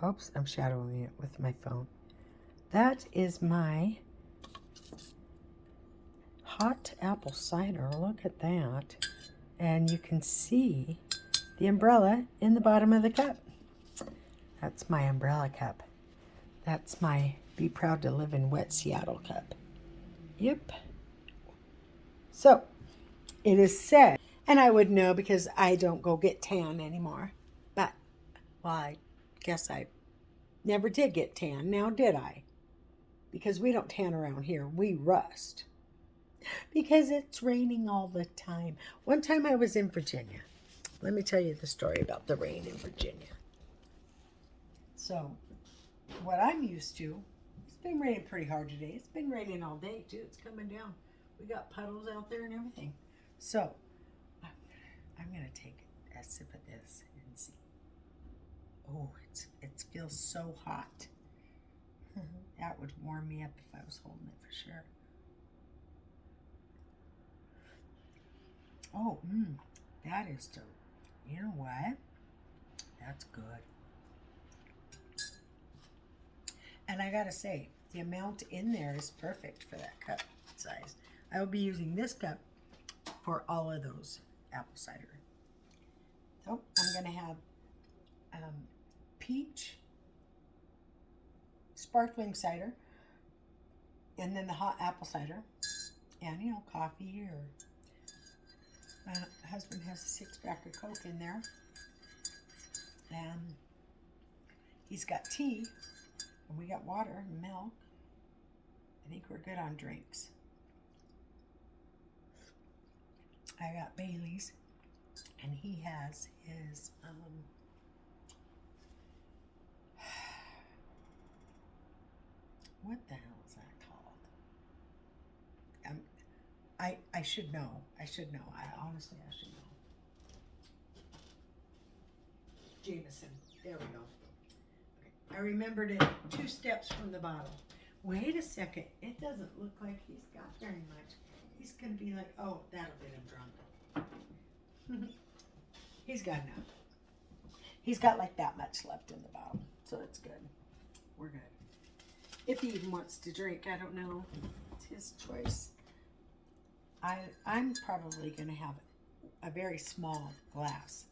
Oops, I'm shadowing it with my phone. That is my hot apple cider. Look at that. And you can see the umbrella in the bottom of the cup. That's my umbrella cup. That's my Be Proud to Live in Wet Seattle cup. Yep. So, it is said, and I would know because I don't go get tan anymore. But, well, I guess I never did get tan. Now, did I? Because we don't tan around here. We rust. Because it's raining all the time. One time I was in Virginia. Let me tell you the story about the rain in Virginia. So, what I'm used to, it's been raining pretty hard today. It's been raining all day, too. It's coming down. We got puddles out there and everything. So, I'm going to take a sip of this and see. Oh, it feels so hot. That would warm me up if I was holding it for sure. Oh, that is dope. You know what? That's good. And I gotta say, the amount in there is perfect for that cup size. I will be using this cup for all of those apple cider. So I'm gonna have peach sparkling cider, and then the hot apple cider, and coffee, or my husband has a 6-pack of Coke in there, and he's got tea, and we got water and milk. I think we're good on drinks. I got Bailey's, and he has his what the hell is that called? I should know. I should know. Honestly, I should know. Jameson. There we go. I remembered it 2 steps from the bottle. Wait a second. It doesn't look like he's got very much. He's going to be like, oh, that'll get him drunk. He's got enough. He's got like that much left in the bottle. So it's good. We're good. If he even wants to drink, I don't know. It's his choice. I'm probably going to have a very small glass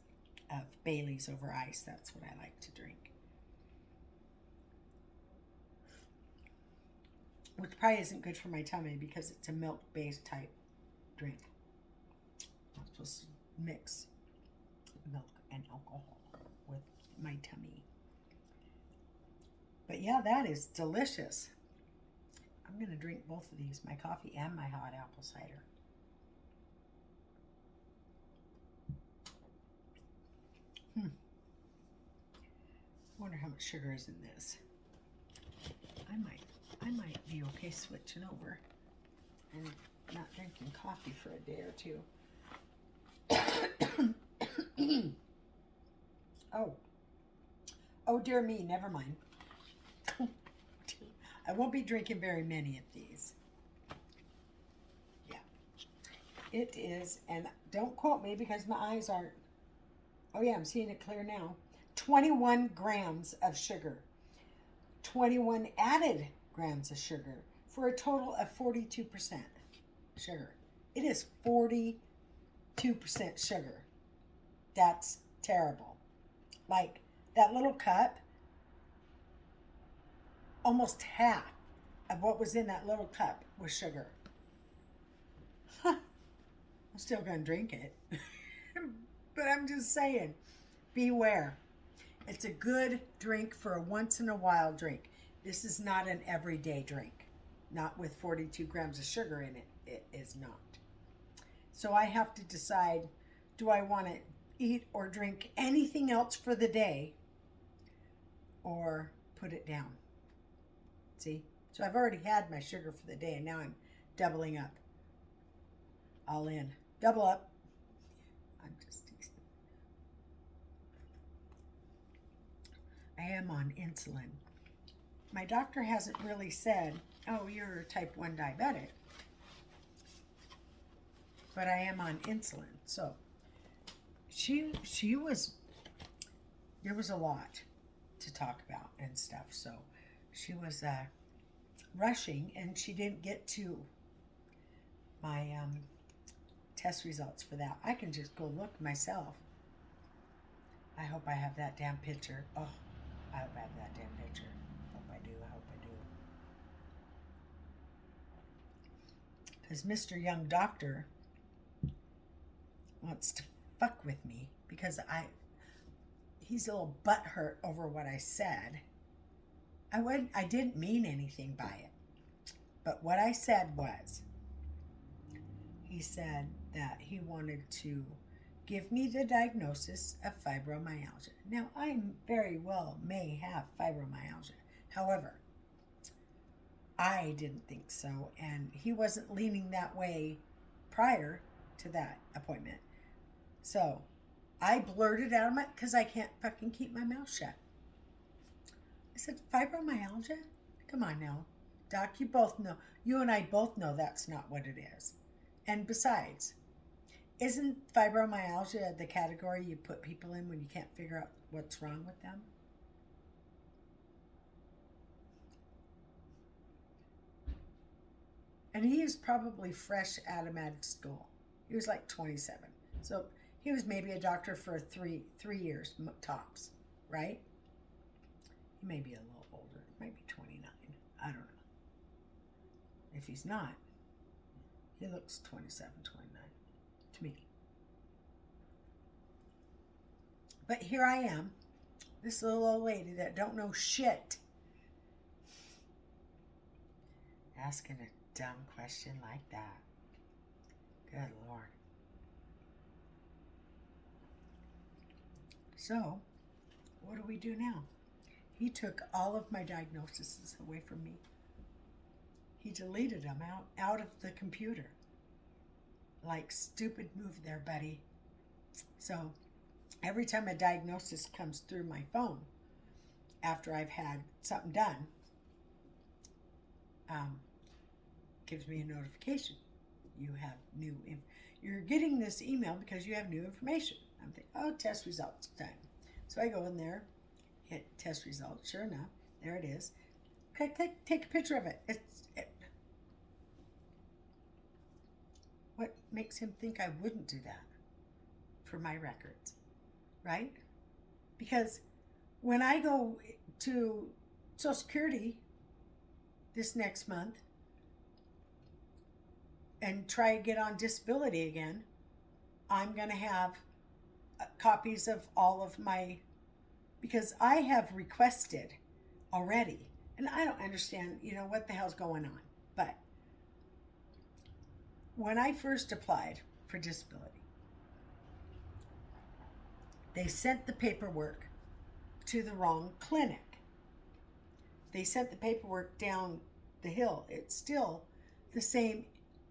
of Bailey's over ice. That's what I like to drink. Which probably isn't good for my tummy because it's a milk-based type drink. I'm supposed to mix milk and alcohol with my tummy. But yeah, that is delicious. I'm going to drink both of these, my coffee and my hot apple cider. I wonder how much sugar is in this. I might be okay switching over and not drinking coffee for a day or two. Oh dear me, never mind. I won't be drinking very many of these. Yeah, it is, and don't quote me because my eyes aren't. Oh yeah, I'm seeing it clear now. 21 grams of sugar. 21 added grams of sugar for a total of 42% sugar. It is 42% sugar. That's terrible. Like that little cup, almost half of what was in that little cup was sugar. I'm still going to drink it. But I'm just saying, beware. It's a good drink for a once in a while drink. This is not an everyday drink. Not with 42 grams of sugar in it. It is not. So I have to decide, do I want to eat or drink anything else for the day or put it down? See? So I've already had my sugar for the day and now I'm doubling up. All in. Double up. I'm just teasing. I am on insulin. My doctor hasn't really said, oh, you're type 1 diabetic. But I am on insulin. So she was, there was a lot to talk about and stuff. So she was rushing, and she didn't get to my test results for that. I can just go look myself. I hope I have that damn picture. Oh, I hope I have that damn picture. Hope I do. I hope I do. Because Mr. Young Doctor wants to fuck with me because he's a little butthurt over what I said. I didn't mean anything by it. But what I said was, he said that he wanted to give me the diagnosis of fibromyalgia. Now, I very well may have fibromyalgia. However, I didn't think so, and he wasn't leaning that way prior to that appointment. So I blurted out of my, because I can't fucking keep my mouth shut. I said, fibromyalgia? Come on now. Doc, you and I both know that's not what it is. And besides, isn't fibromyalgia the category you put people in when you can't figure out what's wrong with them? And he is probably fresh out of med school. He was like 27. So he was maybe a doctor for three years tops, right? He may be a little older. Might be 29. I don't know. If he's not, he looks 27, 29 to me. But here I am, this little old lady that don't know shit, asking a dumb question like that. Good Lord. So, what do we do now? He took all of my diagnoses away from me. He deleted them out of the computer. Like, stupid move there, buddy. So, every time a diagnosis comes through my phone, after I've had something done, gives me a notification. You're getting this email because you have new information. I'm thinking, oh, test results time. So I go in there, hit test results. Sure enough, there it is. Take a picture of it. What makes him think I wouldn't do that for my records, right? Because when I go to Social Security this next month and try to get on disability again, I'm going to have copies of all of my, because I have requested already, and I don't understand, what the hell's going on. But when I first applied for disability, they sent the paperwork to the wrong clinic. They sent the paperwork down the hill. It's still the same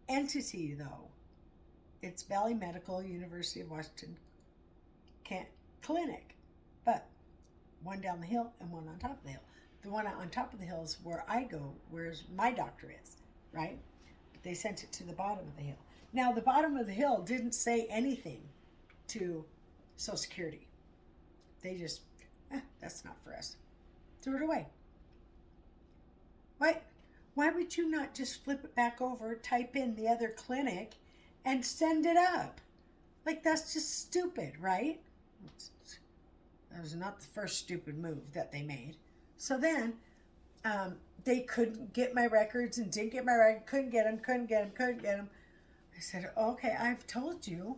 entity, though. It's Valley Medical, University of Washington Clinic, but one down the hill and one on top of the hill. The one on top of the hill is where I go, where my doctor is, right? But they sent it to the bottom of the hill. Now, the bottom of the hill didn't say anything to Social Security. They just, that's not for us. Threw it away. Why would you not just flip it back over, type in the other clinic, and send it up? Like, that's just stupid, right? That was not the first stupid move that they made. So then, they couldn't get my records and didn't get my records, couldn't get them. I said, okay, I've told you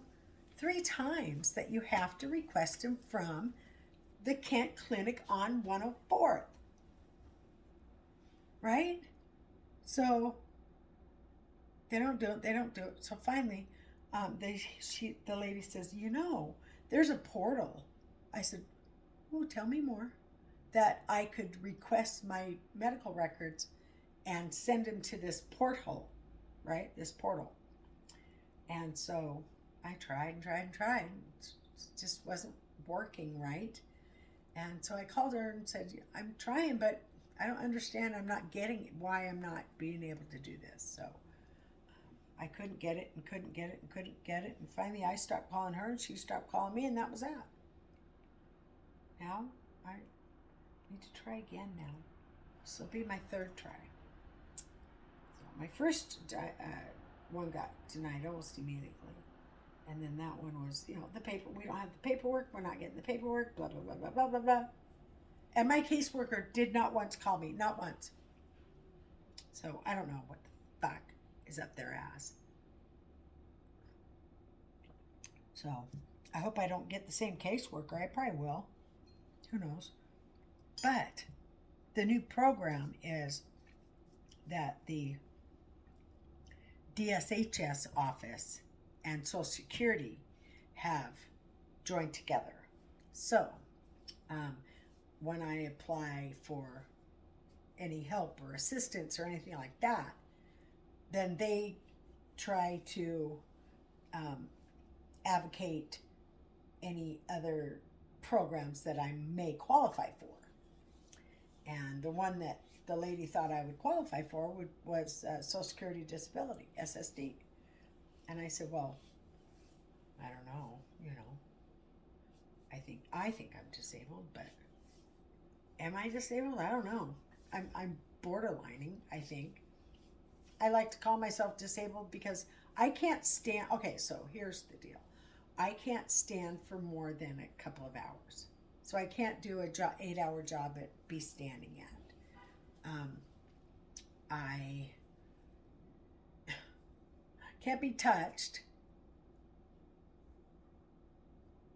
3 times that you have to request them from the Kent Clinic on 104th. Right? So they don't do it. So finally, the lady says, there's a portal. I said, oh, tell me more. That I could request my medical records and send them to this porthole, right? This portal. And so I tried. It just wasn't working right. And so I called her and said, I'm trying, but I don't understand. I'm not getting why I'm not being able to do this. So I couldn't get it. And finally I stopped calling her and she stopped calling me, and that was that. Now, Need to try again now. This will be my third try. So my first one got denied almost immediately. And then that one was, the paper. We don't have the paperwork. We're not getting the paperwork. Blah, blah, blah, blah, blah, blah, blah. And my caseworker did not once call me. Not once. So I don't know what the fuck is up their ass. So I hope I don't get the same caseworker. I probably will. Who knows? But the new program is that the DSHS office and Social Security have joined together. So when I apply for any help or assistance or anything like that, then they try to advocate any other programs that I may qualify for. And the one that the lady thought I would qualify for was Social Security Disability, SSD. And I said, well, I don't know, I think I'm disabled, but am I disabled? I don't know. I'm borderlining, I think. I like to call myself disabled because I can't stand. Okay, so here's the deal. I can't stand for more than a couple of hours. So I can't do a 8-hour job at be standing at. I can't be touched.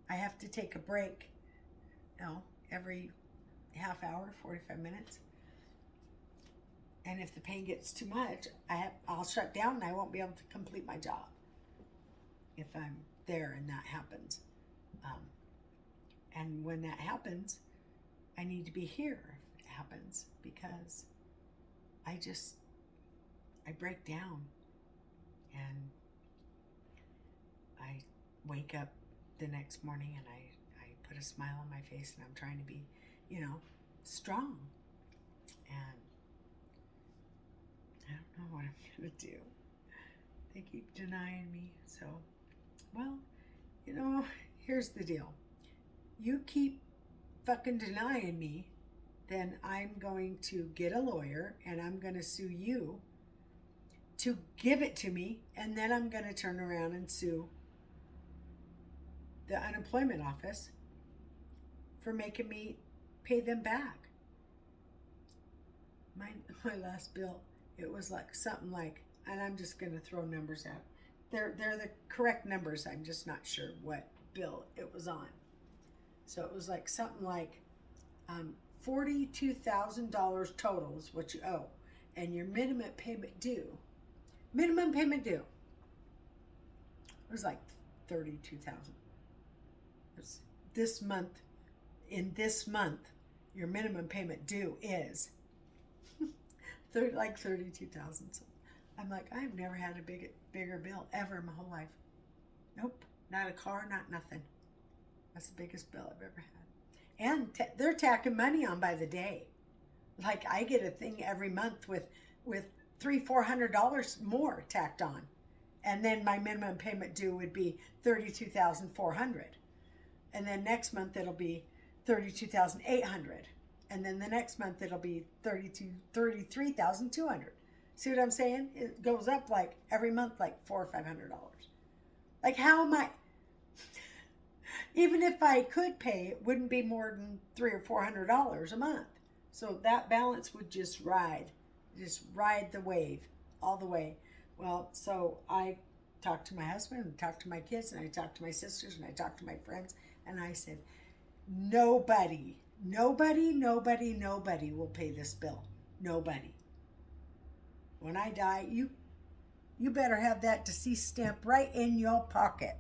I have to take a break, every half hour, 45 minutes. And if the pain gets too much, I'll shut down and I won't be able to complete my job if I'm there and that happens. And when that happens, I need to be here if it happens, because I break down and I wake up the next morning and I put a smile on my face and I'm trying to be, strong. And I don't know what I'm going to do. They keep denying me. So, well, here's the deal. You keep fucking denying me, then I'm going to get a lawyer and I'm going to sue you to give it to me. And then I'm going to turn around and sue the unemployment office for making me pay them back. My last bill, it was like something like, and I'm just going to throw numbers out. They're the correct numbers. I'm just not sure what bill it was on. So it was like something like $42,000 total is what you owe, and your minimum payment due it was like $32,000. This month, your minimum payment due is like $32,000. So I'm like, I've never had a bigger bill ever in my whole life. Nope, not a car, not nothing. That's the biggest bill I've ever had. And they're tacking money on by the day. Like I get a thing every month with $300-400 more tacked on. And then my minimum payment due would be $32,400. And then next month it'll be $32,800. And then the next month it'll be $33,200. See what I'm saying? It goes up like every month like $400 or $500. Like how am I? Even if I could pay, it wouldn't be more than $300 or $400 a month. So that balance would just ride the wave all the way. Well, so I talked to my husband and talked to my kids and I talked to my sisters and I talked to my friends and I said, nobody will pay this bill. Nobody. When I die, you better have that deceased stamp right in your pocket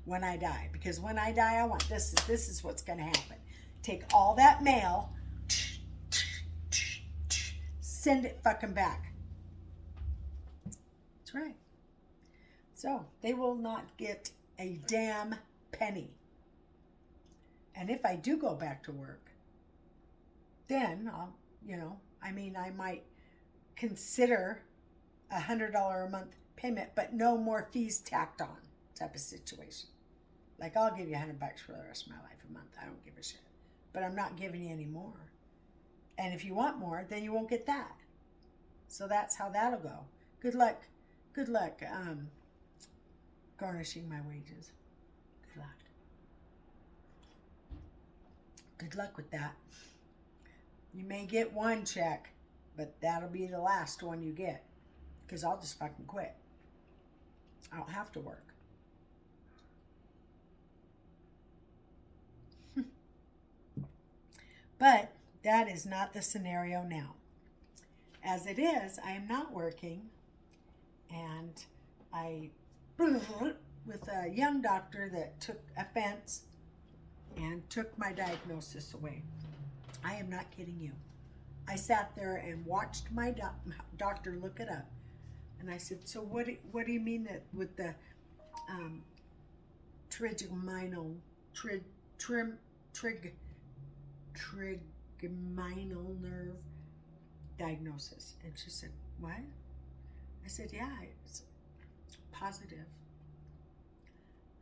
when I die. Because when I die, I want this is what's going to happen. Take all that mail, send it fucking back. That's right. So they will not get a damn penny. And if I do go back to work, then I'll, I might consider $100 a month payment, but no more fees tacked on type of situation. Like I'll give you $100 for the rest of my life a month. I don't give a shit. but I'm not giving you any more. And if you want more, then you won't get that. So that's how that'll go. Good luck. Good luck garnishing my wages. Good luck. Good luck with that. You may get one check, but that'll be the last one you get. Because I'll just fucking quit. I don't have to work. But that is not the scenario now. As it is, I am not working, and I, with a young doctor that took offense and took my diagnosis away. I am not kidding you. I sat there and watched my doctor look it up, and I said, "So what do you mean that with the trigeminal nerve diagnosis?" And she said, "What?" I said, "Yeah, it's positive."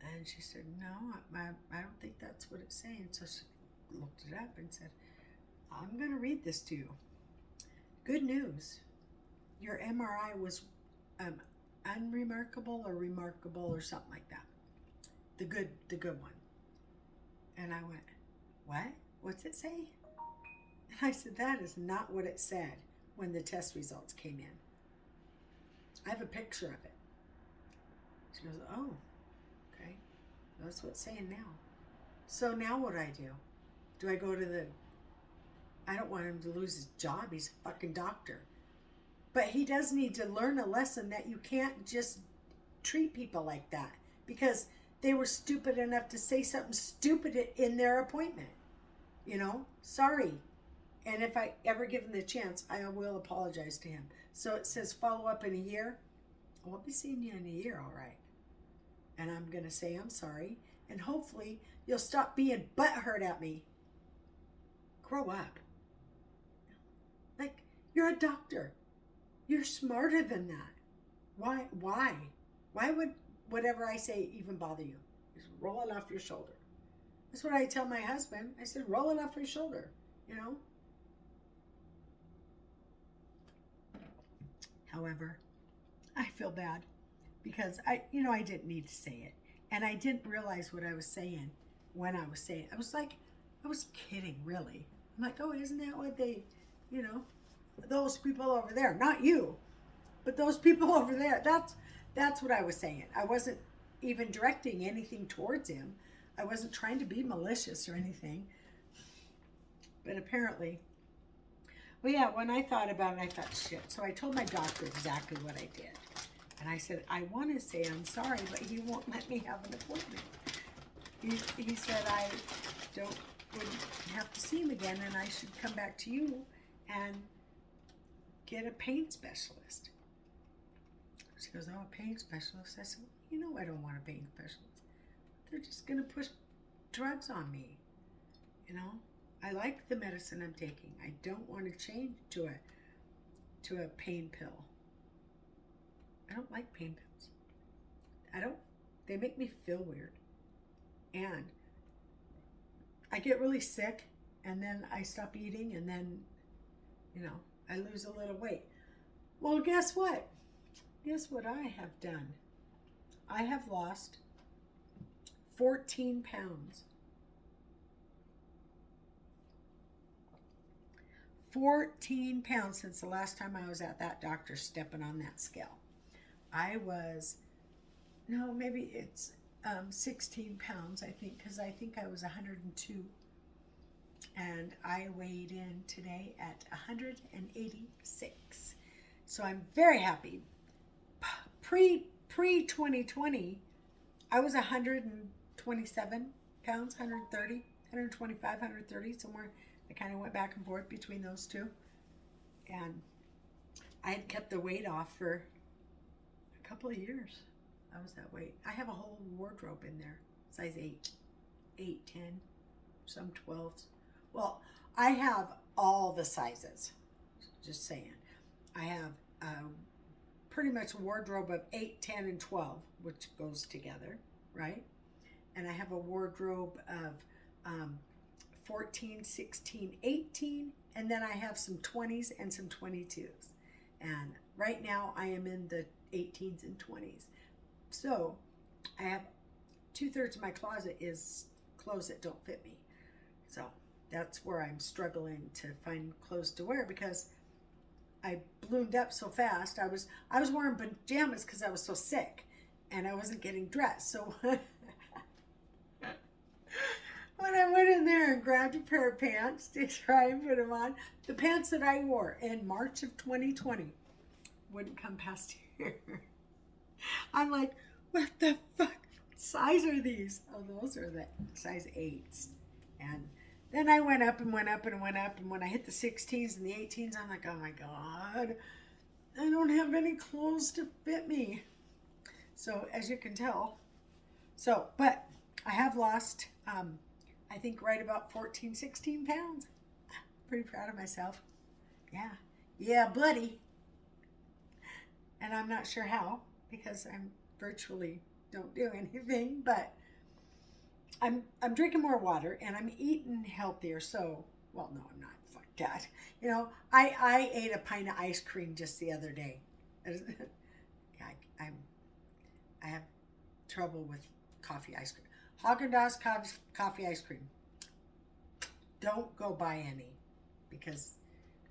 And she said, "No, I don't think that's what it's saying." So she looked it up and said, "I'm going to read this to you. Good news. Your MRI was unremarkable or remarkable or something like that. The good one." And I went, "What? What's it say?" And I said, "That is not what it said when the test results came in. I have a picture of it." She goes, "Oh, okay. That's what it's saying now." So now what do? Do I go to the... I don't want him to lose his job. He's a fucking doctor. But he does need to learn a lesson that you can't just treat people like that because they were stupid enough to say something stupid in their appointment. You know? Sorry. And if I ever give him the chance, I will apologize to him. So it says follow up in a year. I'll be seeing you in a year, all right. And I'm going to say I'm sorry. And hopefully you'll stop being butthurt at me. Grow up. Like, you're a doctor. You're smarter than that. Why? Why would whatever I say even bother you? Just roll it off your shoulder. That's what I tell my husband. I said, roll it off your shoulder, you know? However, I feel bad because I didn't need to say it. And I didn't realize what I was saying when I was saying it. I was like, I was kidding, really. I'm like, oh, isn't that what they, those people over there, not you, but those people over there. That's what I was saying. I wasn't even directing anything towards him. I wasn't trying to be malicious or anything. But apparently, well, yeah, when I thought about it, I thought, shit. So I told my doctor exactly what I did. And I said, I want to say I'm sorry, but he won't let me have an appointment. He said I wouldn't have to see him again, and I should come back to you and get a pain specialist. She goes, oh, a pain specialist? I said, well, I don't want a pain specialist. They're just going to push drugs on me. I like the medicine I'm taking. I don't want to change to a pain pill. I don't like pain pills. They make me feel weird. And I get really sick, and then I stop eating, and then, I lose a little weight. Well, guess what? Guess what I have done? I have lost 14 pounds. 14 pounds since the last time I was at that doctor stepping on that scale. Maybe it's 16 pounds, I think, because I think I was 102. And I weighed in today at 186. So I'm very happy. Pre-2020, I was 127 pounds, 130, 125, 130, somewhere. I kind of went back and forth between those two. And I had kept the weight off for a couple of years. I was that weight. I have a whole wardrobe in there, size 8, 10, some 12s. Well, I have all the sizes, just saying. I have pretty much a wardrobe of 8, 10, and 12, which goes together, right? And I have a wardrobe of 14, 16, 18, and then I have some 20s and some 22s. And right now I am in the 18s and 20s. So I have 2/3 of my closet is clothes that don't fit me. So that's where I'm struggling to find clothes to wear because I bloomed up so fast. I was wearing pajamas because I was so sick and I wasn't getting dressed. So when I went in there and grabbed a pair of pants to try and put them on, the pants that I wore in March of 2020 wouldn't come past here. I'm like, what the fuck? What size are these? Oh, those are the size 8s. And then I went up and went up and went up. And when I hit the 16s and the 18s, I'm like, oh my God, I don't have any clothes to fit me. So as you can tell, but I have lost, I think right about 14, 16 pounds. Pretty proud of myself. Yeah, buddy. And I'm not sure how because I'm virtually don't do anything, but I'm drinking more water and I'm eating healthier. So, well, no, I'm not. Fuck that. You know, I ate a pint of ice cream just the other day. Yeah, I have trouble with coffee ice cream. Haagen-Dazs coffee ice cream. Don't go buy any because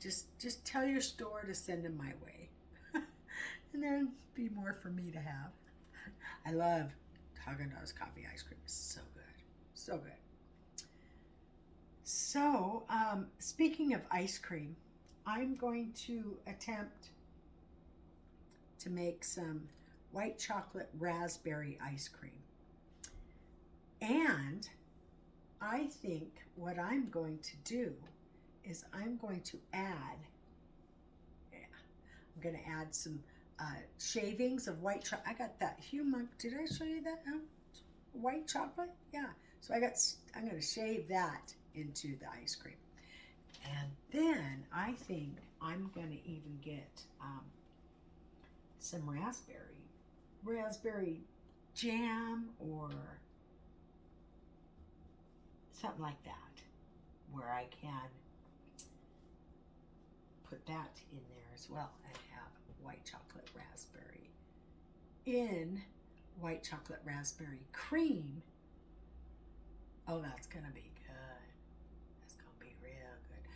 just tell your store to send them my way. And there'll be more for me to have. I love Haagen-Dazs coffee ice cream. It's so good. So good. So, speaking of ice cream, I'm going to attempt to make some white chocolate raspberry ice cream. And I think what I'm going to do is I'm going to add some shavings of white chocolate. I got that Hue. Did I show you that? White chocolate? Yeah. So I'm going to shave that into the ice cream. And then I think I'm going to even get some raspberry jam or something like that, where I can put that in there as well and have white chocolate raspberry in white chocolate raspberry cream. Oh, that's gonna be good. That's gonna be real good.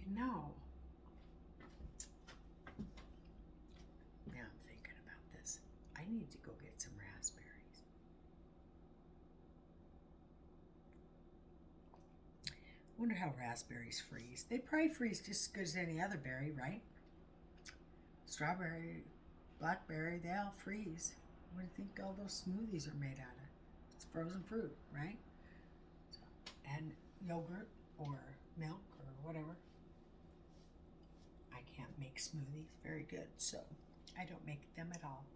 You know, now I'm thinking about this. I need to go get some raspberries. I wonder how raspberries freeze. They probably freeze just as good as any other berry, right? Strawberry, blackberry, they all freeze. What do you think all those smoothies are made out of? It's frozen fruit, right? So, and yogurt or milk or whatever. I can't make smoothies very good, so I don't make them at all.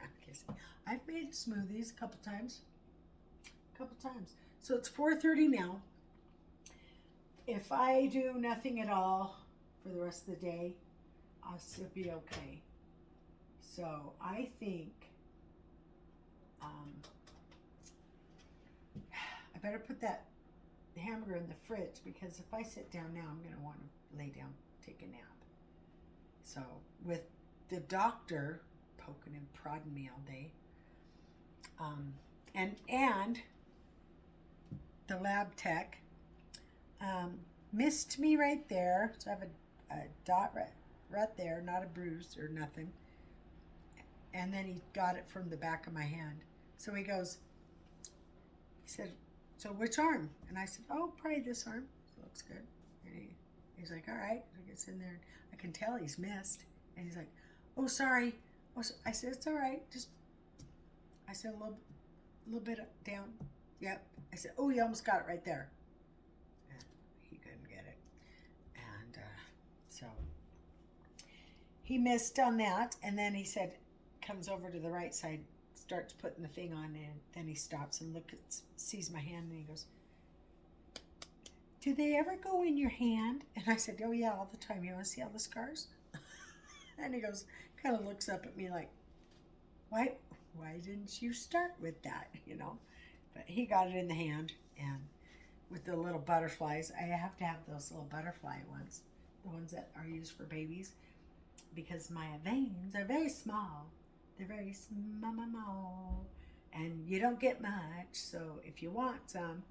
I'm kissing. I've made smoothies a couple times. So it's 4:30 now. If I do nothing at all for the rest of the day, I'll still be okay. So I think I better put that hamburger in the fridge because if I sit down now, I'm going to want to lay down, take a nap. So with the doctor poking and prodding me all day, and the lab tech missed me right there. So I have a dot right there, not a bruise or nothing. And then he got it from the back of my hand. So he said, so which arm? And I said, oh, probably this arm. It looks good. And he's like, all right. So he gets in there. I can tell he's missed. And he's like, oh, sorry. I said, it's all right. I said, a little bit down. Yep. I said, oh, you almost got it right there. And he couldn't get it. And so he missed on that. And then he said, comes over to the right side, starts putting the thing on, and then he stops and sees my hand, and he goes, do they ever go in your hand? And I said, oh yeah, all the time. You want to see all the scars? And he goes, kind of looks up at me like, why didn't you start with that, you know? But he got it in the hand, and with the little butterflies. I have to have those little butterfly ones, the ones that are used for babies, because my veins are very small. They're very small, and you don't get much. So if you want some,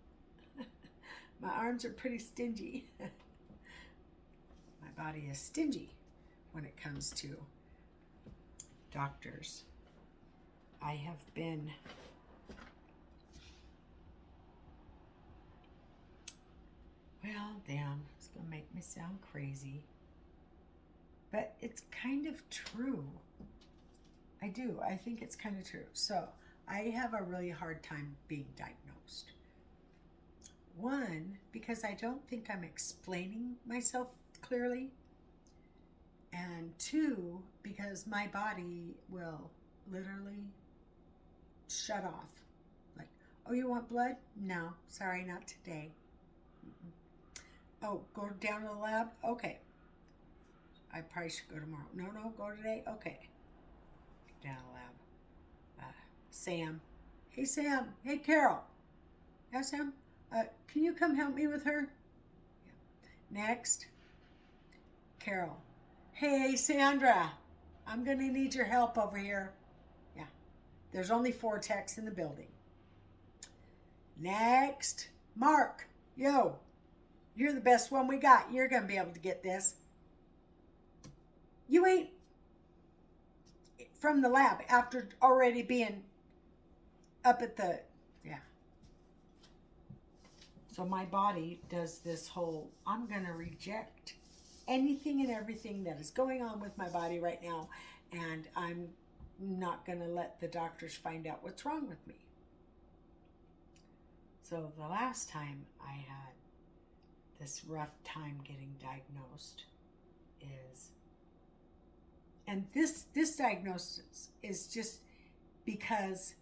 my arms are pretty stingy. My body is stingy when it comes to doctors. I have been well, damn, it's gonna make me sound crazy, but it's kind of true. I do. I think it's kind of true. So I have a really hard time being diagnosed. One, because I don't think I'm explaining myself clearly. And two, because my body will literally shut off. Like, oh, you want blood? No, sorry, not today. Oh, go down to the lab? Okay. I probably should go tomorrow. No, go today? Okay. Down to the lab. Sam. Hey, Sam. Hey, Carol. Yeah, Sam? Can you come help me with her? Yeah. Next. Carol. Hey, Sandra. I'm going to need your help over here. Yeah. There's only 4 techs in the building. Next. Mark. Yo. You're the best one we got. You're going to be able to get this. You ain't from the lab after already being up at the, yeah. So my body does this whole, I'm going to reject anything and everything that is going on with my body right now, and I'm not going to let the doctors find out what's wrong with me. So the last time I had this rough time getting diagnosed is, and this diagnosis is just because,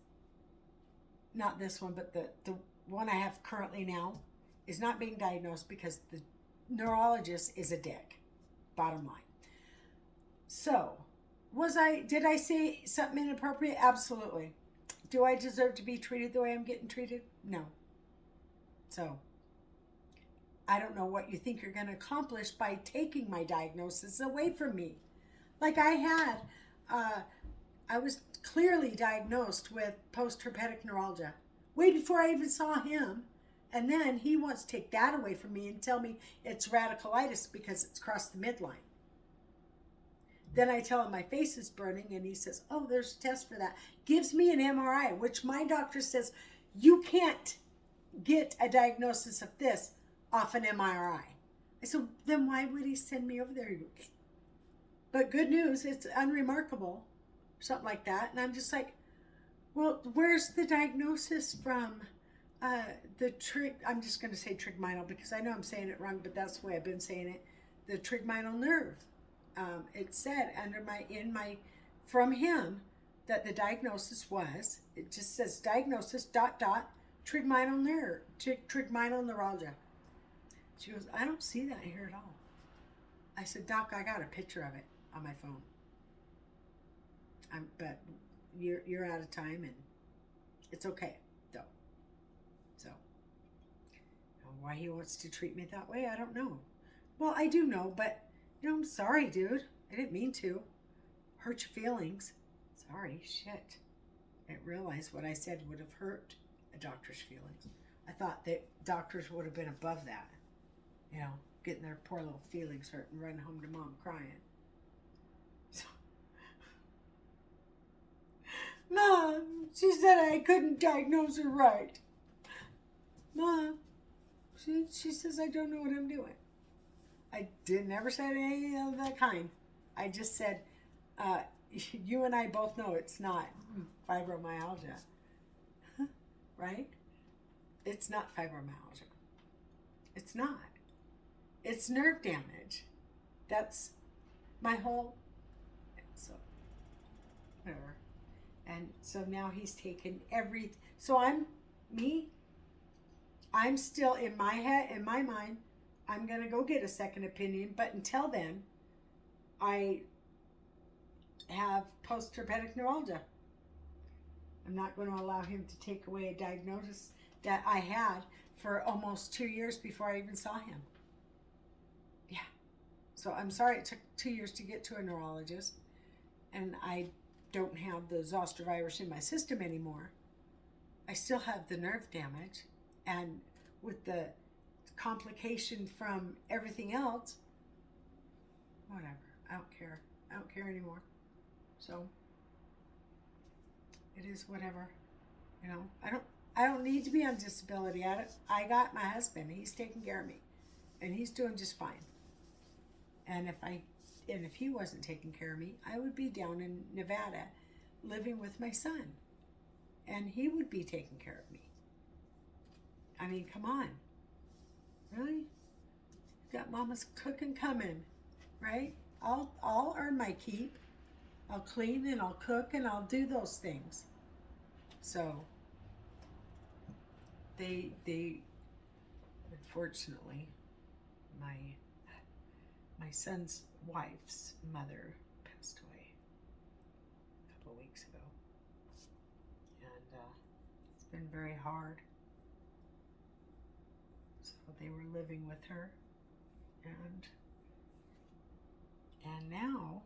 not this one, but the one I have currently now is not being diagnosed because the neurologist is a dick, bottom line. So, did I say something inappropriate? Absolutely. Do I deserve to be treated the way I'm getting treated? No. So, I don't know what you think you're going to accomplish by taking my diagnosis away from me. Like I was clearly diagnosed with post-herpetic neuralgia way before I even saw him. And then he wants to take that away from me and tell me it's radicalitis because it's crossed the midline. Then I tell him my face is burning, and he says, oh, there's a test for that. Gives me an MRI, which my doctor says, you can't get a diagnosis of this off an MRI. I said, then why would he send me over there? But good news, it's unremarkable, something like that. And I'm just like, well, where's the diagnosis from I'm just going to say trigeminal because I know I'm saying it wrong, but that's the way I've been saying it. The trigeminal nerve. It said from him that the diagnosis was, it just says diagnosis ... trigeminal nerve, trigeminal neuralgia. She goes, I don't see that here at all. I said, Doc, I got a picture of it on my phone. But you're out of time, and it's okay, though. So, why he wants to treat me that way, I don't know. Well, I do know, but, I'm sorry, dude. I didn't mean to hurt your feelings. Sorry, shit. I didn't realize what I said would have hurt a doctor's feelings. I thought that doctors would have been above that. Getting their poor little feelings hurt and running home to mom crying. So, Mom, she said I couldn't diagnose her right. Mom, she says I don't know what I'm doing. I never said anything of that kind. I just said, you and I both know it's not fibromyalgia. Right? It's not fibromyalgia. It's not. It's nerve damage. That's my whole, so, whatever. And so now he's taken so I'm still in my head, in my mind, I'm going to go get a second opinion, but until then, I have post-herpetic neuralgia. I'm not going to allow him to take away a diagnosis that I had for almost 2 years before I even saw him. Yeah. So I'm sorry it took 2 years to get to a neurologist, and I don't have the zoster virus in my system anymore. I still have the nerve damage, and with the complication from everything else, whatever. I don't care. I don't care anymore. So it is whatever. You know, I don't need to be on disability. I got my husband. He's taking care of me, and he's doing just fine. And if he wasn't taking care of me, I would be down in Nevada living with my son, and he would be taking care of me. I mean, come on. Really? You got mama's cooking coming, right? I'll earn my keep. I'll clean and I'll cook and I'll do those things. So they unfortunately, my son's wife's mother passed away a couple of weeks ago, and it's been very hard. So they were living with her, and now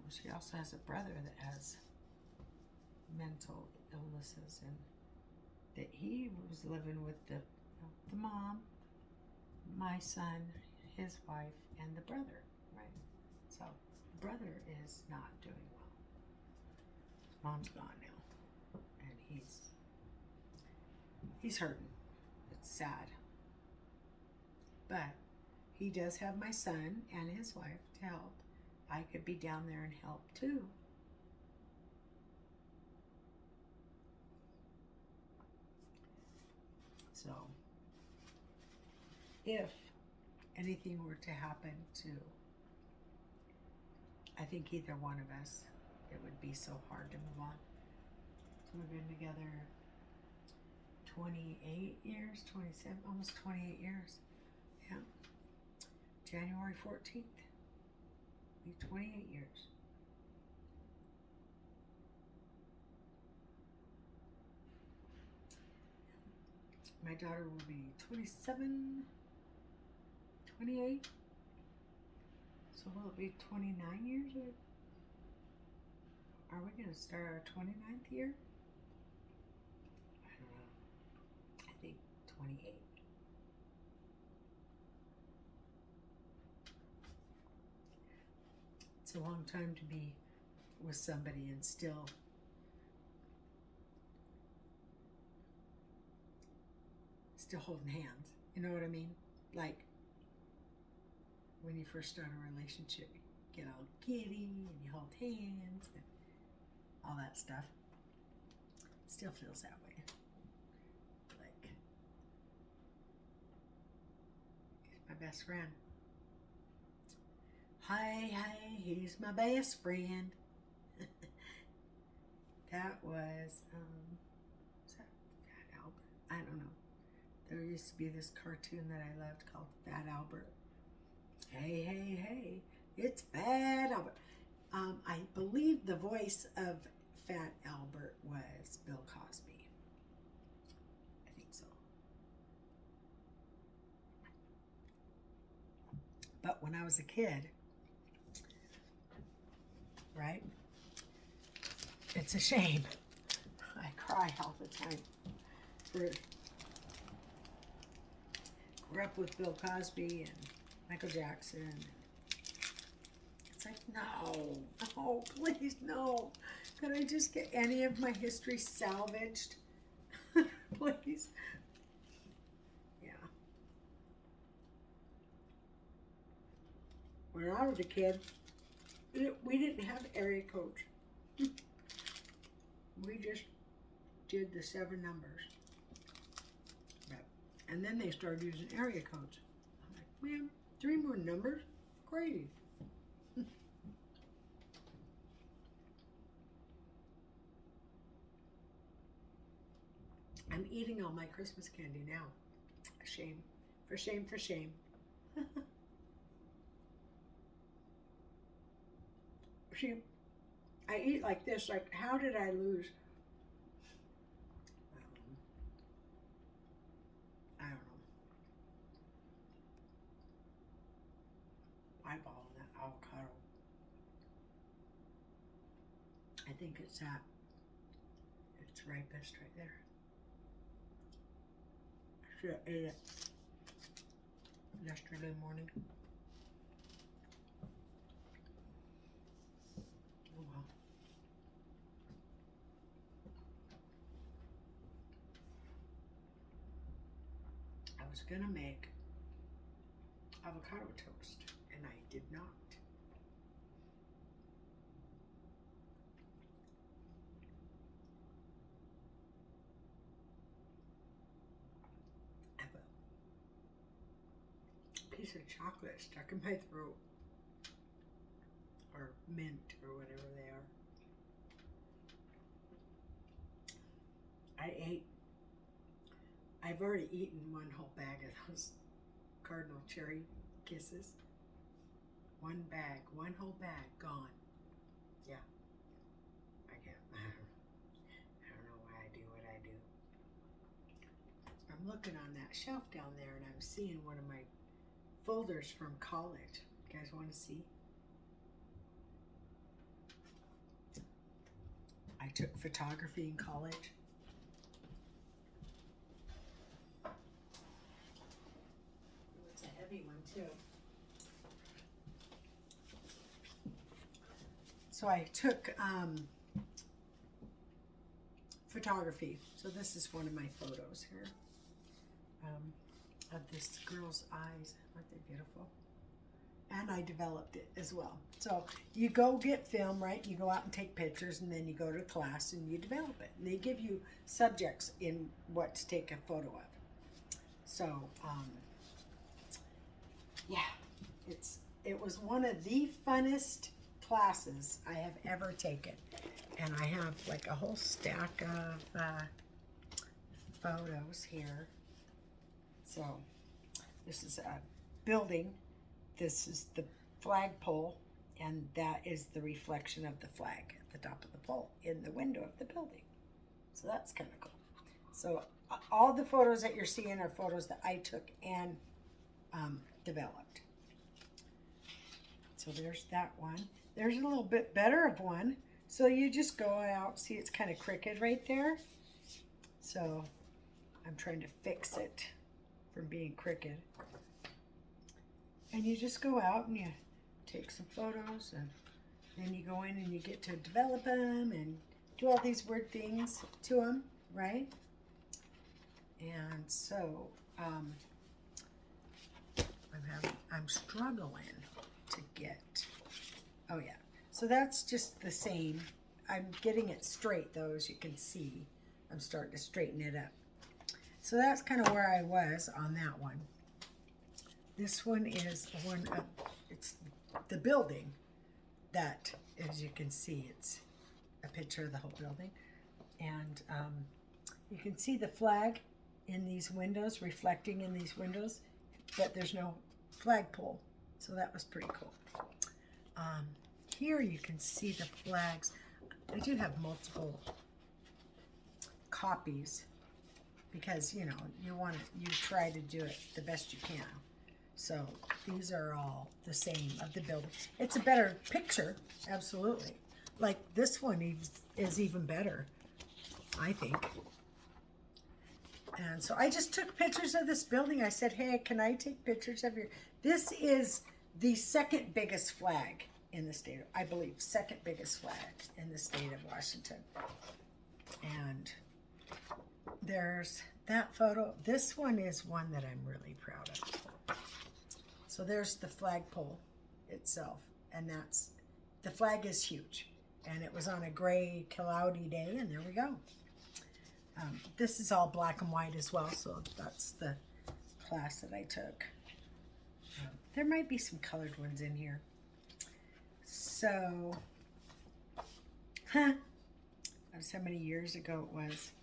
she also has a brother that has mental illnesses, and that he was living with the mom, my son, his wife, and the brother, right? So the brother is not doing well. His mom's gone now, and he's hurting. It's sad. But he does have my son and his wife to help. I could be down there and help too. So if anything were to happen to, I think either one of us, it would be so hard to move on. So we've been together 28 years, 27, almost 28 years. Yeah. January 14th. Be 28 years. My daughter will be 27, 28. So will it be 29 years? Or are we going to start our 29th year? I don't know. I think 28. It's a long time to be with somebody and still holding hands. You know what I mean? Like when you first start a relationship, you get all giddy and you hold hands and all that stuff. Still feels that way. Like, he's my best friend. Hi, he's my best friend. That was that Fat Albert? I don't know. There used to be this cartoon that I loved called Fat Albert. Hey, it's Fat Albert. I believe the voice of Fat Albert was Bill Cosby. I think so. But when I was a kid, right? It's a shame. I cry all the time. Grew up with Bill Cosby and Michael Jackson. It's like, no, please, no. Could I just get any of my history salvaged? Please. Yeah. When I was a kid, we didn't have area codes. We just did the 7 numbers. And then they started using area codes. I'm like, man, 3 more numbers? Crazy. I'm eating all my Christmas candy now. Shame. For shame, for shame. See, I eat like this. Like, how did I lose eyeball in that avocado. I think it's at its ripest right there. I should have ate it yesterday morning. Oh well. I was gonna make avocado toast and I did not. I have a piece of chocolate stuck in my throat, or mint, or whatever they are. I've already eaten one whole bag of those Cardinal Cherry Kisses. One bag, one whole bag gone. Yeah, I can't. I don't know why I do what I do. I'm looking on that shelf down there and I'm seeing one of my folders from college. You guys want to see? I took photography in college. It's a heavy one too. So I took photography. So this is one of my photos here of this girl's eyes. Aren't they beautiful? And I developed it as well. So you go get film, right? You go out and take pictures, and then you go to class and you develop it. And they give you subjects in what to take a photo of. So yeah, it was one of the funnest classes I have ever taken. And I have like a whole stack of photos here. So this is a building. This is the flagpole, and that is the reflection of the flag at the top of the pole in the window of the building. So that's kind of cool. So all the photos that you're seeing are photos that I took and developed. So there's that one. There's a little bit better of one. So you just go out, see it's kind of crooked right there. So I'm trying to fix it from being crooked. And you just go out and you take some photos, and then you go in and you get to develop them and do all these weird things to them, right? And so I'm struggling to get, oh yeah. So that's just the same. I'm getting it straight though, as you can see. I'm starting to straighten it up. So that's kind of where I was on that one. This one is one of, it's the building that, as you can see, it's a picture of the whole building. And you can see the flag in these windows, reflecting in these windows, but there's no flagpole. So that was pretty cool. Here you can see the flags. I do have multiple copies because, you know, you try to do it the best you can. So these are all the same of the building. It's a better picture, absolutely. Like this one is even better, I think. And so I just took pictures of this building. I said, hey, can I take pictures of your... This is the second biggest flag in the state of, I believe, second biggest flag in the state of Washington. And there's that photo. This one is one that I'm really proud of. So there's the flagpole itself, and that's, the flag is huge, and it was on a gray, cloudy day, and there we go. This is all black and white as well, so that's the class that I took. There might be some colored ones in here. So, that was how many years ago it was.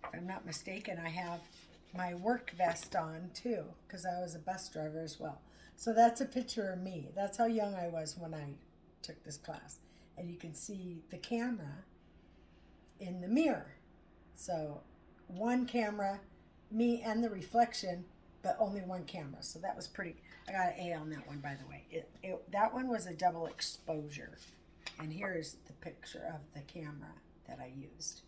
If I'm not mistaken, I have my work vest on too, because I was a bus driver as well. So that's a picture of me. That's how young I was when I took this class. And you can see the camera in the mirror. So one camera, me and the reflection but only one camera. So that was pretty, I got an A on that one, by the way. That one was a double exposure. And here is the picture of the camera that I used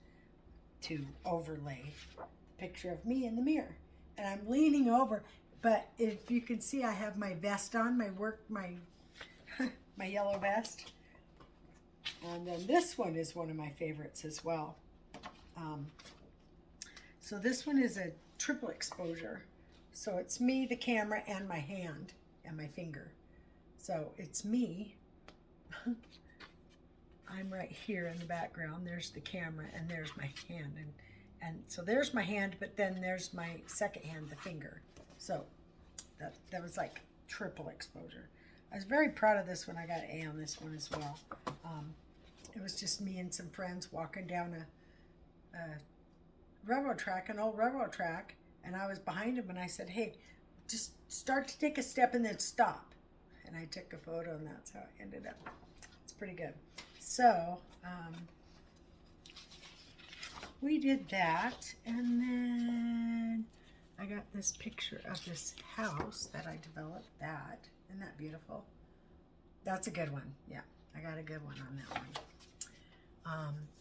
to overlay the picture of me in the mirror. And I'm leaning over, but if you can see, I have my vest on, my yellow vest. And then this one is one of my favorites as well. So this one is a triple exposure. So it's me, the camera, and my hand and my finger. So it's me. I'm right here in the background. There's the camera, and there's my hand. And so there's my hand, but then there's my second hand, the finger. So that was like triple exposure. I was very proud of this one. I got an A on this one as well. It was just me and some friends walking down a railroad track, an old railroad track, and I was behind him, and I said, hey, just start to take a step and then stop. And I took a photo, and that's how it ended up. It's pretty good. So we did that, and then I got this picture of this house that I developed. Isn't that beautiful? That's a good one. Yeah, I got a good one on that one.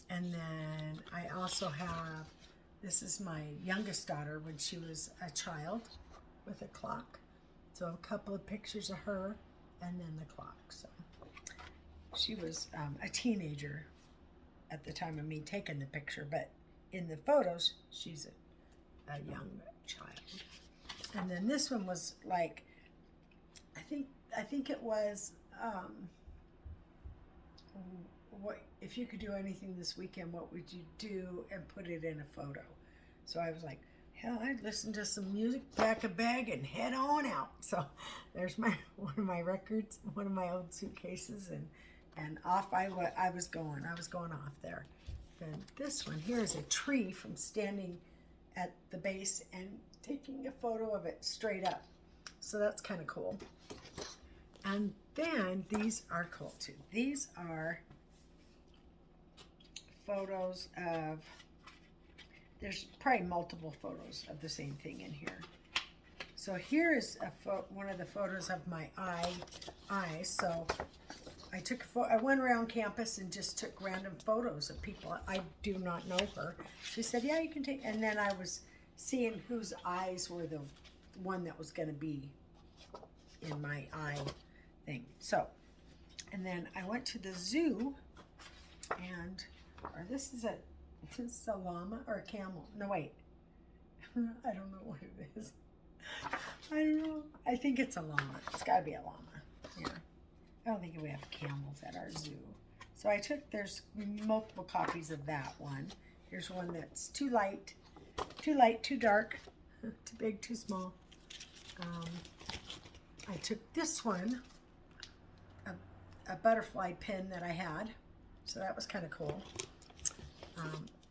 And then I also have, this is my youngest daughter when she was a child with a clock. So a couple of pictures of her and then the clock. So she was a teenager at the time of me taking the picture, but in the photos, she's a young child. And then this one was like, I think it was, what if you could do anything this weekend, what would you do, and put it in a photo? So I was like, hell, I'd listen to some music, pack a bag, and head on out. So there's one of my records, one of my old suitcases, and off I was going. I was going off there. Then this one here is a tree from standing at the base and taking a photo of it straight up. So that's kind of cool. And then these are cool too. These are photos of, there's probably multiple photos of the same thing in here. So here is one of the photos of my eyes. So I went around campus and just took random photos of people. I do not know her. She said, yeah, you can take, and then I was seeing whose eyes were the one that was going to be in my eye thing. So, and then I went to the zoo, and, or this is a llama or a camel. No, wait. I don't know what it is. I don't know. I think it's a llama. It's got to be a llama. Yeah. I don't think we have camels at our zoo. So there's multiple copies of that one. Here's one that's too light, too dark, too big, too small. I took this one, a butterfly pin that I had. So that was kind of cool.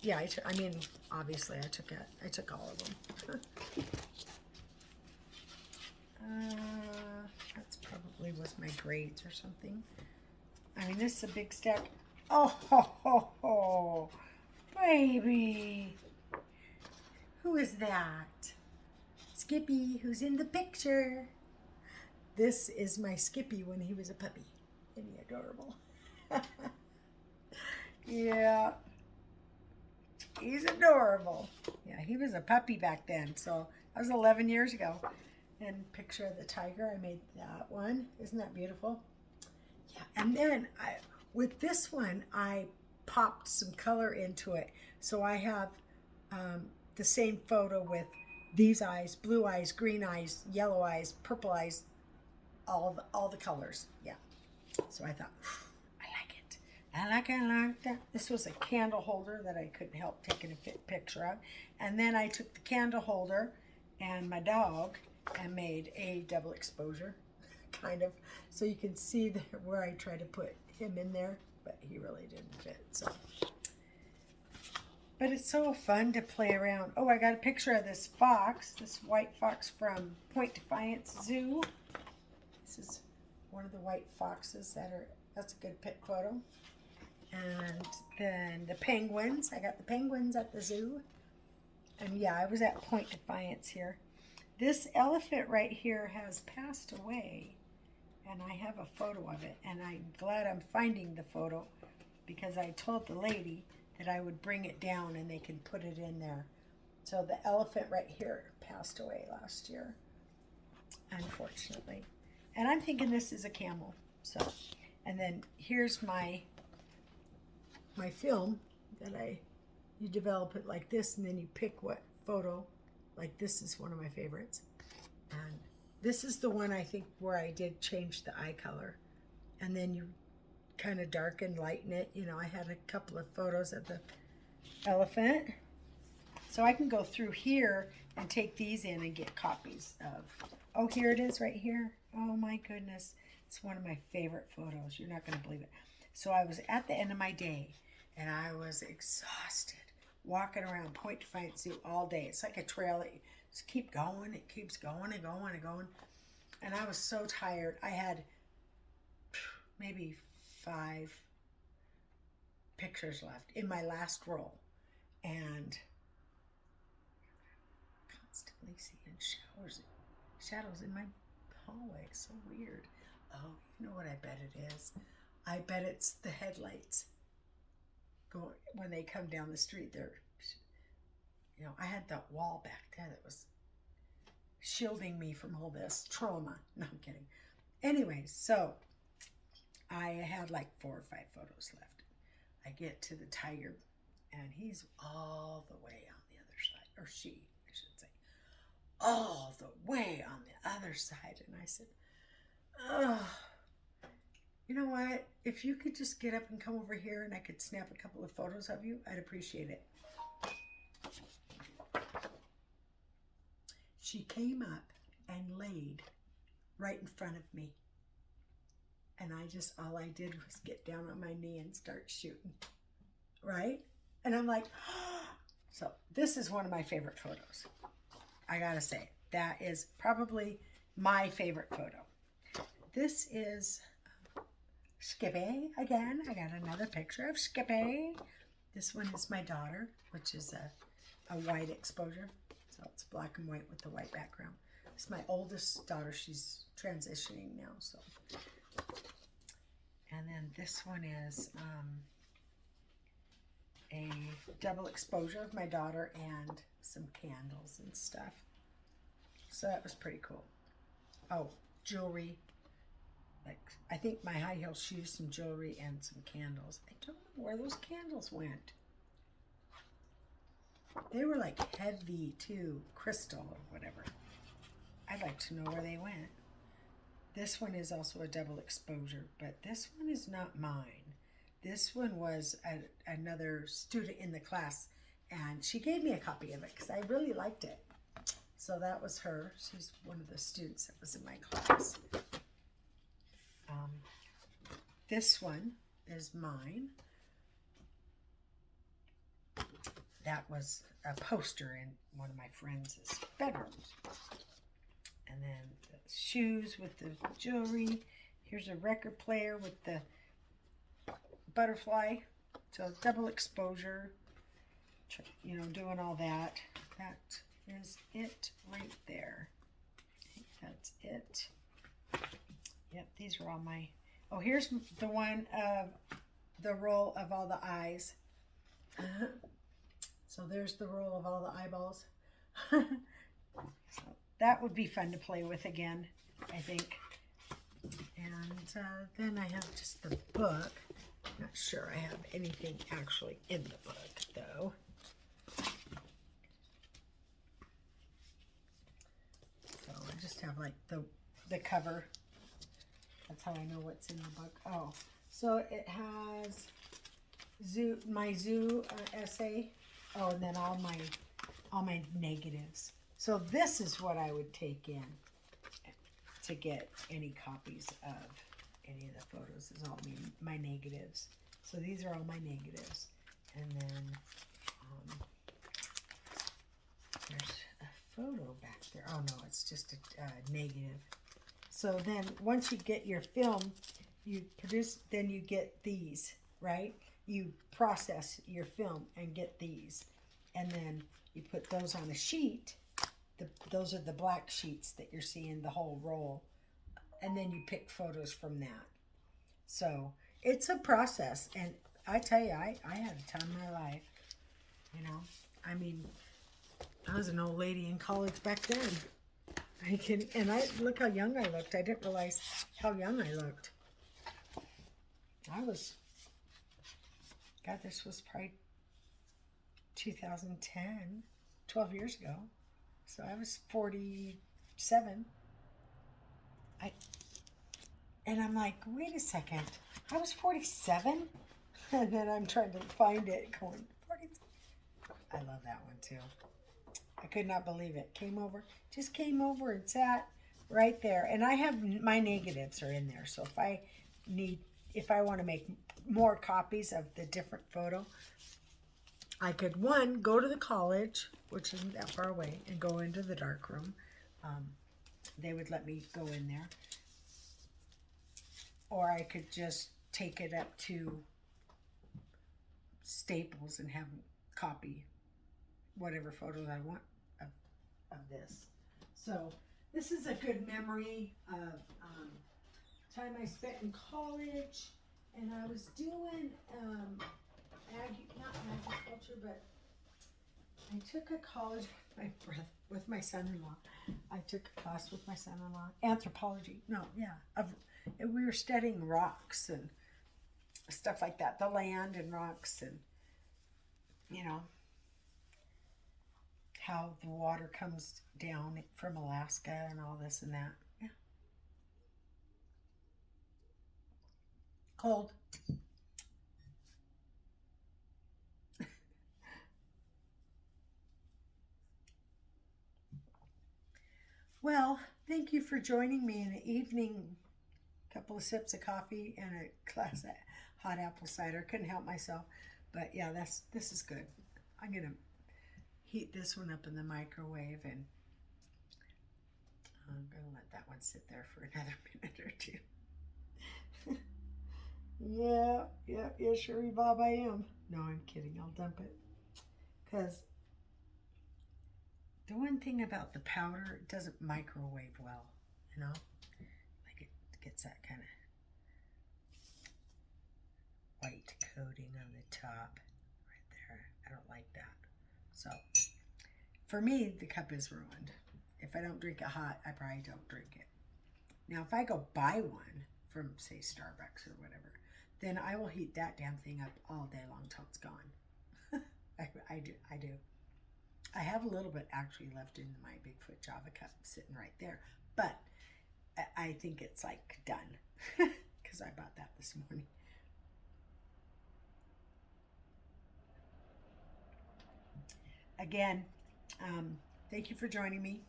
Yeah, I mean, obviously I took all of them. That's probably was my grades or something. I mean, this is a big stack. Oh, ho, ho, ho. Baby. Who is that? Skippy, who's in the picture. This is my Skippy when he was a puppy. Isn't he adorable? Yeah. He's adorable. Yeah, he was a puppy back then, so that was 11 years ago. And picture of the tiger, I made that one. Isn't that beautiful? Yeah, and then with this one, I popped some color into it. So I have the same photo with these eyes, blue eyes, green eyes, yellow eyes, purple eyes, all the colors. Yeah. So I thought, I like it. I like that. This was a candle holder that I couldn't help taking a picture of. And then I took the candle holder and my dog and made a double exposure, kind of. So you can see where I tried to put him in there, but he really didn't fit. So, but it's so fun to play around. Oh, I got a picture of this fox, this white fox from Point Defiance Zoo. This is one of the white foxes that's a good pit photo. And then the penguins. I got the penguins at the zoo. And yeah, I was at Point Defiance here. This elephant right here has passed away, and I have a photo of it, and I'm glad I'm finding the photo because I told the lady that I would bring it down and they can put it in there. So the elephant right here passed away last year, unfortunately. And I'm thinking this is a camel. So, and then here's my film that you develop it like this, and then you pick what photo. Like this is one of my favorites. And this is the one I think where I did change the eye color. And then you kind of darken, lighten it. You know, I had a couple of photos of the elephant. So I can go through here and take these in and get copies of. Oh, here it is right here. Oh my goodness. It's one of my favorite photos. You're not going to believe it. So I was at the end of my day and I was exhausted walking around Point Defiance Zoo all day. It's like a trail that you just keep going. It keeps going and going and going. And I was so tired. I had maybe 5 pictures left in my last roll. And constantly seeing shadows in my hallway. It's so weird. Oh, you know what I bet it is? I bet it's the headlights. When they come down the street, you know, I had that wall back there that was shielding me from all this trauma. No, I'm kidding. Anyways, so I had like 4 or 5 photos left. I get to the tiger, and he's all the way on the other side, or she, I should say, all the way on the other side. And I said, oh, you know what? If you could just get up and come over here and I could snap a couple of photos of you, I'd appreciate it. She came up and laid right in front of me. And all I did was get down on my knee and start shooting. Right? And I'm like, oh. So this is one of my favorite photos. I gotta say, that is probably my favorite photo. This is Skippy again. I got another picture of Skippy. This one is my daughter, which is a white exposure. So it's black and white with the white background. It's my oldest daughter. She's transitioning now. So, and then this one is a double exposure of my daughter and some candles and stuff. So that was pretty cool. Oh, jewelry. Like, I think my high heel shoes, some jewelry, and some candles. I don't know where those candles went. They were like heavy too, crystal or whatever. I'd like to know where they went. This one is also a double exposure, but this one is not mine. This one was another student in the class, and she gave me a copy of it because I really liked it. So that was her. She's one of the students that was in my class. This one is mine. That was a poster in one of my friends' bedrooms. And then the shoes with the jewelry. Here's a record player with the butterfly. So double exposure, you know, doing all that. That is it right there. I think that's it. Yep, these are all my... Oh, here's the one of the roll of all the eyes. So there's the roll of all the eyeballs. So that would be fun to play with again, I think. And then I have just the book. Not sure I have anything actually in the book, though. So I just have like the cover. That's how I know what's in the book. Oh, so it has my zoo essay. Oh, and then all my negatives. So this is what I would take in to get any copies of any of the photos. Is all my negatives. So these are all my negatives. And then there's a photo back there. Oh no, it's just a negative. So then once you get your film, you produce, then you get these, right? You process your film and get these. And then you put those on a sheet, those are the black sheets that you're seeing, the whole roll. And then you pick photos from that. So it's a process. And I tell you, I had a time of my life. You know, I mean, I was an old lady in college back then. And I look how young I looked. I didn't realize how young I looked. God, this was probably 2010, 12 years ago. So I was 47. And I'm like, wait a second, I was 47? And then I'm trying to find it, going, 47. I love that one too. I could not believe it. Just came over and sat right there. And I have, my negatives are in there. So if I want to make more copies of the different photo, I could, one, go to the college, which isn't that far away, and go into the dark room. They would let me go in there. Or I could just take it up to Staples and have them copy whatever photos I want of this. So this is a good memory of time I spent in college, and I was doing not agriculture, but I took a college with my son-in-law. I took a class with my son-in-law, anthropology. We were studying rocks and stuff like that, the land and rocks, and you know how the water comes down from Alaska and all this and that. Yeah. Cold. Well, thank you for joining me in the evening. A couple of sips of coffee and a glass of hot apple cider. Couldn't help myself. But yeah, this is good. I'm going to heat this one up in the microwave, and I'm going to let that one sit there for another minute or two. Yeah, sure, Bob, I am. No, I'm kidding. I'll dump it. Because the one thing about the powder, it doesn't microwave well, you know? Like it gets that kind of white coating on the top right there. I don't like that. So for me, the cup is ruined. If I don't drink it hot, I probably don't drink it. Now, if I go buy one from, say, Starbucks or whatever, then I will heat that damn thing up all day long till it's gone. I do. I have a little bit actually left in my Bigfoot Java cup sitting right there, but I think it's like done because I bought that this morning. Again, thank you for joining me.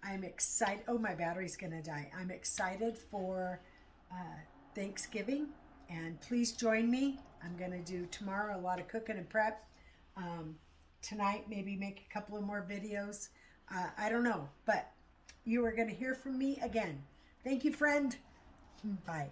I'm excited. Oh, my battery's going to die. I'm excited for Thanksgiving, and please join me. I'm going to do tomorrow a lot of cooking and prep. Tonight, maybe make a couple of more videos. I don't know, but you are going to hear from me again. Thank you, friend. Bye.